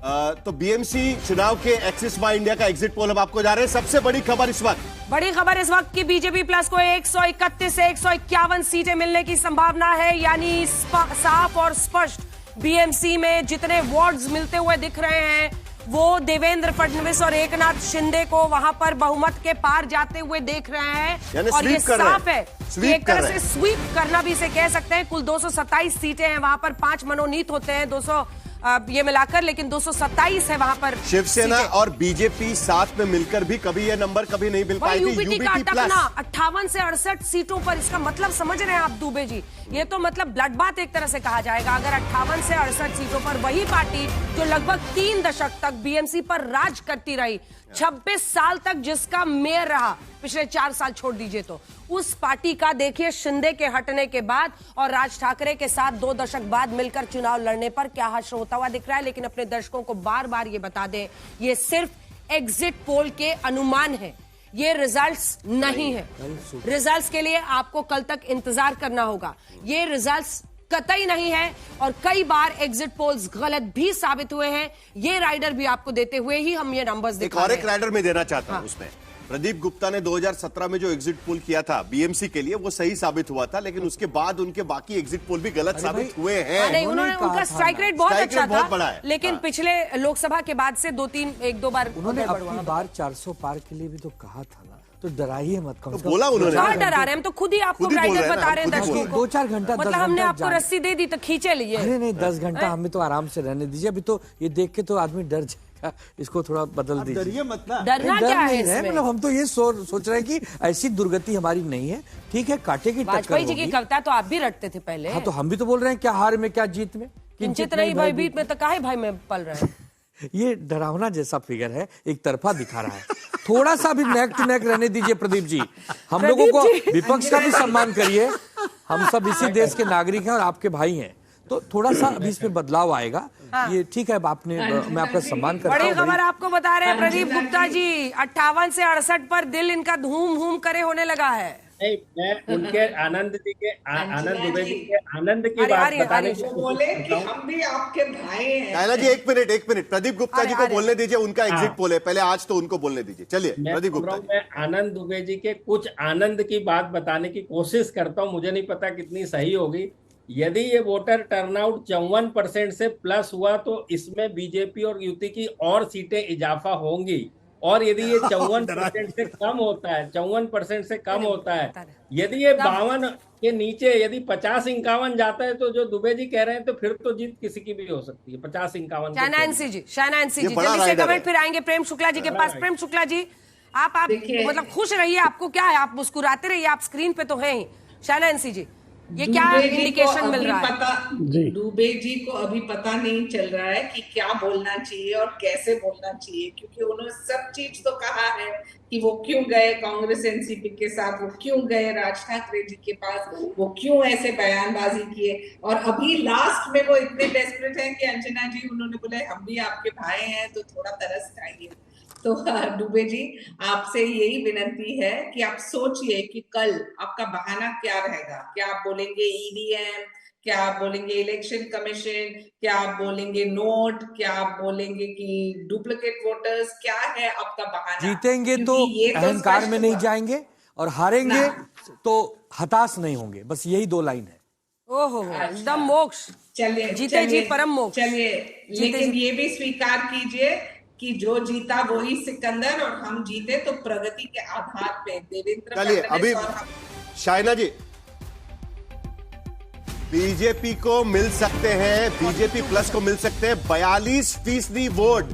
तो बीएमसी चुनाव के एक्सिस माई इंडिया का एग्जिट पोल हम आपको जा रहे हैं। सबसे बड़ी खबर इस वक्त की बीजेपी प्लस को 131 से 151 सीटें मिलने की संभावना है, यानी साफ और स्पष्ट बीएमसी में जितने वार्ड्स मिलते हुए दिख रहे हैं वो देवेंद्र फडणवीस और एकनाथ शिंदे को वहां पर बहुमत के पार जाते हुए देख रहे हैं। और ये साफ है, एक तरह से स्वीप करना भी इसे कह सकते हैं। कुल 227 सीटें हैं, वहां पर 5 मनोनीत होते हैं, 200 ये मिलाकर, लेकिन 227 है वहां पर। शिवसेना और बीजेपी साथ में मिलकर भी कभी ये नंबर कभी नहीं मिल पाई थी। यूबीटी का अटकना 58 से 68 सीटों पर, इसका मतलब समझ रहे हैं आप दुबे जी, ये तो मतलब ब्लड बात एक तरह से कहा जाएगा। अगर 58 से 68 सीटों पर वही पार्टी जो लगभग 3 दशक तक बीएमसी पर राज करती रही, 26 साल तक जिसका मेयर रहा, पिछले 4 साल छोड़ दीजिए, तो उस पार्टी का देखिए शिंदे के हटने के बाद और राज ठाकरे के साथ 2 दशक बाद मिलकर चुनाव लड़ने पर क्या हश्र होता हुआ दिख रहा है। लेकिन अपने दर्शकों को बार बार ये बता दें, ये सिर्फ एग्जिट पोल के अनुमान है, ये रिजल्ट्स नहीं है। रिजल्ट्स के लिए आपको कल तक इंतजार करना होगा। ये रिजल्ट्स कतई नहीं है और कई बार एग्जिट पोल्स गलत भी साबित हुए हैं। ये राइडर भी आपको देते हुए ही हम ये नंबर्स दिखा रहे हैं। एक राइडर में देना चाहता हूं उसमें प्रदीप गुप्ता ने 2017 में जो एग्जिट पोल किया था बीएमसी के लिए, वो सही साबित हुआ था, लेकिन उसके बाद उनके बाकी एग्जिट पोल भी गलत साबित हुए हैं। नहीं, उन्होंने उनका स्ट्राइक रेट बहुत अच्छा था, लेकिन हाँ। पिछले लोकसभा के बाद से 1-2 बार उन्होंने अपनी बार 400 पार के लिए भी तो कहा था ना, तो डराइए मत। कम तो बोला उन्होंने, कहाँ डरा रहे हैं हम, तो खुद ही आपको राइडर बता रहे हैं दर्शकों को। 2-4 घंटा, मतलब हमने आपको रस्सी दे दी तो खींचे लिए। अरे नहीं, 10 घंटा हमें तो आराम से रहने दीजिए। अभी तो ये देख के तो आदमी डर जाएगा, इसको थोड़ा बदल दीजिए। डरिए मत ना, डरना क्या है इसमें? मतलब हम तो ये सोच रहे हैं कि ऐसी दुर्गति हमारी नहीं है। ठीक है, कांटे की टक्कर वाजपेयी जी की कविता तो आप भी रटते थे पहले। हाँ, तो हम भी तो बोल रहे हैं क्या हार में क्या जीत में, किंचित नहीं भाई बीत में, तो काहे भाई में पल रहे हैं। ये डरावना जैसा फिगर है, एक तरफा दिखा रहा है। थोड़ा सा भी नेक टू नेक रहने दीजिए प्रदीप जी। हम लोगों को विपक्ष का भी सम्मान करिए। हम सब इसी देश के नागरिक हैं और आपके भाई हैं, तो थोड़ा सा अभी इसमें बदलाव आएगा। हाँ। ये ठीक है, आपने मैं आपका सम्मान करता हूं। बड़ी खबर आपको बता रहे हैं प्रदीप गुप्ता जी, 58 से 68 पर दिल इनका धूम करे होने लगा है। नहीं, मैं उनके आनंद जी के आनंद दुबे जी के आनंद की बात बताने को बोले कि हम भी आपके भाई हैं। कायला जी एक मिनट प्रदीप गुप्ता जी को बोलने दीजिए, उनका एग्जिट पोल है पहले, आज तो उनको बोलने दीजिए। चलिए प्रदीप गुप्ता जी। मैं आनंद दुबे जी के कुछ आनंद की बात बताने की कोशिश करता हूँ, मुझे नहीं पता कितनी सही होगी। यदि ये वोटर टर्नआउट 54% से प्लस हुआ तो इसमें बीजेपी और यूटी की और सीटें इजाफा होंगी। और यदि ये 54% से कम होता है, 54% से कम होता है, यदि ये 52 के नीचे यदि 50-51 जाता है, तो जो दुबे जी कह रहे हैं, तो फिर तो जीत किसी की भी हो सकती है। 50-51 शहनांसी जी जल्दी से कमेंट फिर आएंगे प्रेम शुक्ला जी के पास। प्रेम शुक्ला जी, आप मतलब खुश रहिए, आपको क्या है, आप मुस्कुराते रहिए, आप स्क्रीन पे तो हैं ही। शहनांसी जी, ये क्या इंडिकेशन मिल रहा है? दुबे जी को अभी पता नहीं चल रहा है कि क्या बोलना चाहिए और कैसे बोलना चाहिए, क्योंकि उन्होंने सब चीज तो कहा है कि वो क्यों गए कांग्रेस एनसीपी के साथ, वो क्यों गए राज ठाकरे जी के पास, वो क्यों ऐसे बयानबाजी किए, और अभी लास्ट में वो इतने डेस्परेट हैं कि अंजना जी उन्होंने बोला हम भी आपके भाई हैं, तो थोड़ा तरस खाइए। तो दुबे जी, आपसे यही विनती है कि आप सोचिए कि कल आपका बहाना क्या रहेगा। क्या आप बोलेंगे ईवीएम, क्या आप बोलेंगे इलेक्शन कमीशन, क्या आप बोलेंगे नोट, क्या आप बोलेंगे कि डुप्लीकेट वोटर्स, क्या है आपका बहाना? जीतेंगे तो अहंकार में नहीं जाएंगे और हारेंगे तो हताश नहीं होंगे, बस यही 2 लाइन है। ओहो, एकदम मोक्ष। चलिए, जीते जी परम मोक्ष। चलिए, लेकिन ये भी स्वीकार कीजिए कि जो जीता वही सिकंदर, और हम जीते तो प्रगति के आधार पे। देवेंद्र, चलिए अभी शाइना जी, बीजेपी को मिल सकते हैं, बीजेपी प्लस को मिल सकते हैं 42% वोट।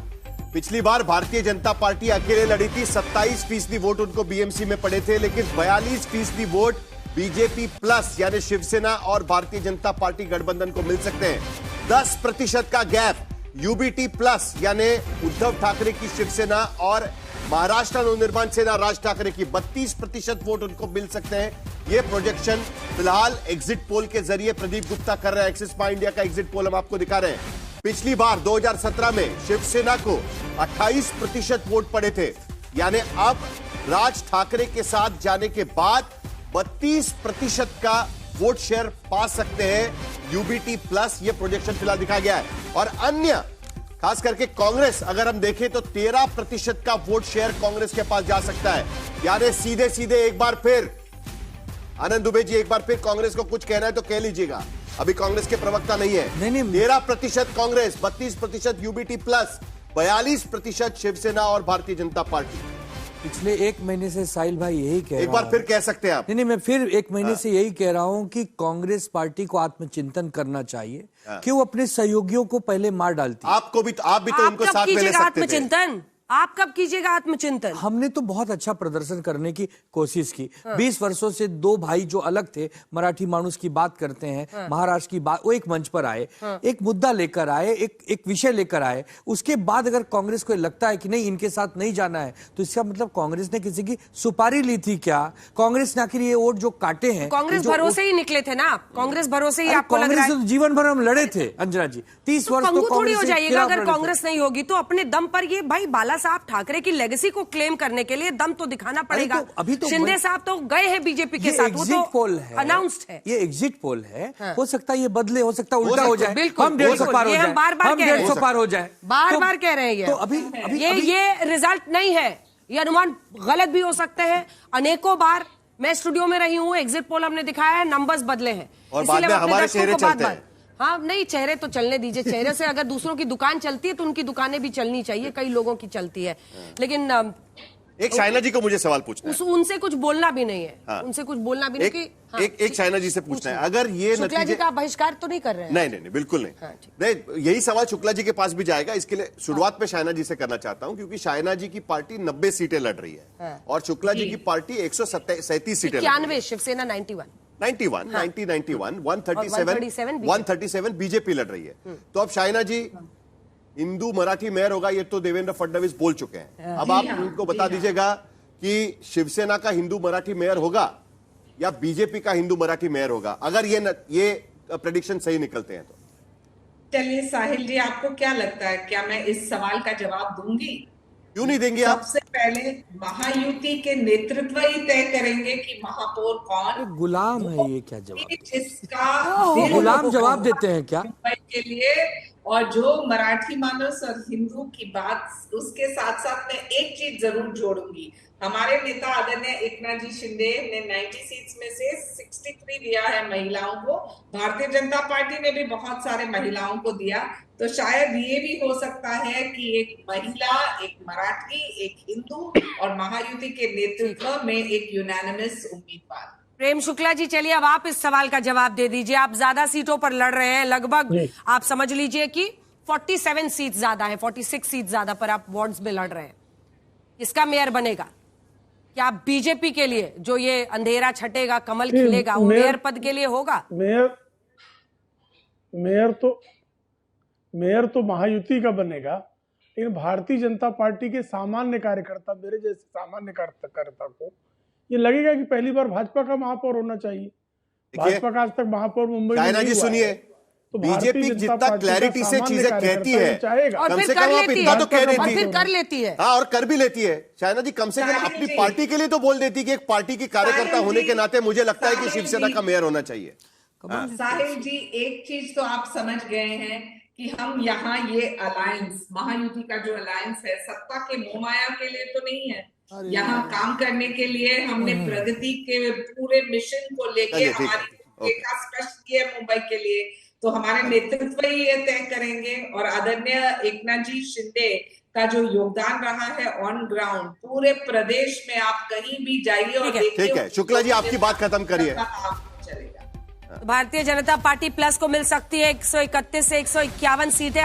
पिछली बार भारतीय जनता पार्टी अकेले लड़ी थी, 27% वोट उनको बीएमसी में पड़े थे, लेकिन 42% वोट बीजेपी प्लस यानी शिवसेना और भारतीय जनता पार्टी गठबंधन को मिल सकते हैं। 10% का गैप यूबीटी प्लस यानी उद्धव ठाकरे की शिवसेना और महाराष्ट्र नवनिर्माण सेना राज ठाकरे की 32% वोट उनको मिल सकते हैं। यह प्रोजेक्शन फिलहाल एग्जिट पोल के जरिए प्रदीप गुप्ता कर रहे हैं। एक्सिस माई इंडिया का एग्जिट पोल हम आपको दिखा रहे हैं। पिछली बार 2017 में शिवसेना को 28% वोट पड़े थे, यानी अब राज ठाकरे के साथ जाने के बाद 32% का वोट शेयर पा सकते हैं यूबीटी प्लस। ये प्रोजेक्शन फिलहाल दिखा गया है। और अन्य खास करके कांग्रेस अगर हम देखें तो 13% का वोट शेयर कांग्रेस के पास जा सकता है। यानी सीधे सीधे एक बार फिर आनंद दुबे जी, एक बार फिर कांग्रेस को कुछ कहना है तो कह लीजिएगा। अभी कांग्रेस के प्रवक्ता नहीं है। नहीं। 13% कांग्रेस, 32% यूबीटी प्लस, 42% शिवसेना और भारतीय जनता पार्टी। पिछले एक महीने से साहिल भाई यही कह रहा एक बार फिर कह सकते हैं आप। नहीं, मैं फिर एक महीने से यही कह रहा हूं कि कांग्रेस पार्टी को आत्मचिंतन करना चाहिए कि वो अपने सहयोगियों को पहले मार डालती है। आप भी तो उनको साथ में ले सकते थे। आत्मचिंतन आप कब कीजिएगा आत्मचिंतन? हमने तो बहुत अच्छा प्रदर्शन करने की कोशिश की। 20 वर्षों से दो भाई जो अलग थे, मराठी मानुस की बात करते हैं, महाराष्ट्र की बात, वो एक मंच पर आए, एक मुद्दा लेकर आए, एक विषय लेकर आए। उसके बाद अगर कांग्रेस को लगता है कि नहीं इनके साथ नहीं जाना है, तो इसका मतलब कांग्रेस ने किसी की सुपारी ली थी क्या? कांग्रेस ने आखिर ये वोट जो काटे हैं, कांग्रेस भरोसे ही निकले थे ना आप। कांग्रेस भरोसे ही आपको लग रहा है? जीवन भर हम लड़े थे अंजना जी, 30 वर्ष तो थोड़ी हो कांग्रेस जाइएगा। अगर कांग्रेस नहीं होगी तो अपने दम पर ये भाई बाला साहब ठाकरे की लेगेसी को क्लेम करने के लिए दम तो दिखाना पड़ेगा। अभी तो शिंदे साहब तो गए हैं बीजेपी के साथ, वो तो पोल है, अनाउंस्ड है। ये एग्जिट पोल है। हो सकता है ये बदले, हो सकता है उल्टा हो जाए, बिल्कुल, हम 150 पार हो जाए, हम बार-बार हम 150 पार हो जाए, बार-बार कह रहे हैं। तो अभी ये रिजल्ट नहीं है, ये अनुमान गलत भी हो सकते हैं। अनेकों बार मैं स्टूडियो में रही हूँ, एग्जिट पोल हमने दिखाया है, नंबर्स बदले हैं और बाद में हमारे चेहरे चलते हैं। हाँ नहीं, चेहरे तो चलने दीजिए। चेहरे से अगर दूसरों की दुकान चलती है तो उनकी दुकानें भी चलनी चाहिए। कई लोगों की चलती है, लेकिन एक शाइना जी को मुझे सवाल पूछना है। उनसे कुछ बोलना भी नहीं है। हाँ। उनसे कुछ बोलना भी नहीं। एक शाइना जी से पूछना है, अगर ये शुक्ला जी नतीजे का बहिष्कार तो नहीं कर रहे हैं? नहीं, बिल्कुल नहीं। हाँ, नहीं, यही सवाल शुक्ला जी के पास भी जाएगा। इसके लिए शुरुआत में शाइना जी से करना चाहता हूं, क्योंकि शाइना जी की पार्टी 90 सीटें लड़ रही है और शुक्ला जी की पार्टी 137 सीटें, 91, शिवसेना 91, 137 बीजेपी लड़ रही है। तो अब शाइना जी, हिंदू मराठी मेयर होगा, ये तो देवेंद्र फडणवीस बोल चुके हैं। अब आप उनको बता दीजिएगा कि शिवसेना का हिंदू मराठी मेयर होगा या बीजेपी का हिंदू मराठी मेयर होगा, अगर ये प्रेडिक्शन सही निकलते हैं तो। चलिए साहिल जी, आपको क्या लगता है, क्या मैं इस सवाल का जवाब दूंगी? क्यों नहीं देंगे आप? सबसे पहले महायुति के नेतृत्व ही तय करेंगे कि महापौर कौन। गुलाम है ये, क्या जवाब? जिसका गुलाम जवाब देते हैं क्या मुंबई के लिए, और जो मराठी मानस और हिंदू की बात, उसके साथ साथ मैं एक चीज जरूर जोड़ूंगी। हमारे नेता आदरणीय एकनाथ जी शिंदे ने 90 सीट्स में से 63 दिया है महिलाओं को। भारतीय जनता पार्टी ने भी बहुत सारे महिलाओं को दिया। तो शायद ये भी हो सकता है कि एक महिला, एक मराठी, एक हिंदू और महायुति के नेतृत्व में एक यूनानिमस उम्मीदवार। प्रेम शुक्ला जी, चलिए अब आप इस सवाल का जवाब दे दीजिए। आप ज्यादा सीटों पर लड़ रहे हैं, लगभग आप समझ लीजिए कि 47 सीट ज्यादा है, 46 सीट ज्यादा पर आप वार्ड्स में लड़ रहे हैं। इसका मेयर बनेगा क्या बीजेपी के लिए? जो ये अंधेरा छटेगा, कमल खिलेगा, वो मेयर पद के लिए होगा? मेयर तो महायुति का बनेगा, लेकिन भारतीय जनता पार्टी के सामान्य कार्यकर्ता, मेरे जैसे सामान्य कार्यकर्ता को ये लगेगा कि पहली बार भाजपा का महापौर होना चाहिए। भाजपा का आज तक महापौर मुंबई में नहीं हुआ है। तो बीजेपी जितना क्लैरिटी से चीजें कहती है, कम से कम आप इतना तो कह देती है, कर लेती है। हाँ, और कर भी लेती है। शायना जी कम से कम अपनी पार्टी के लिए तो बोल देती कि एक पार्टी की कार्यकर्ता होने के नाते मुझे लगता है कि शिवसेना का मेयर होना चाहिए। साहिल जी, एक चीज तो आप समझ गए हैं कि हम यहाँ ये अलायंस, महायुति का जो अलायंस है, सत्ता के मोहमाया के लिए तो नहीं है। यहाँ काम करने के लिए हमने प्रगति के पूरे मिशन को लेके हमारी स्पष्ट किया मुंबई के लिए। तो हमारे नेतृत्व ही ये तय करेंगे, और आदरणीय एकनाथ जी शिंदे का जो योगदान रहा है ऑन ग्राउंड पूरे प्रदेश में, आप कहीं भी जाइए और देखिए। ठीक है शुक्ला जी, आपकी बात खत्म करिए। भारतीय जनता पार्टी प्लस को मिल सकती है 131 से 151 सीटें।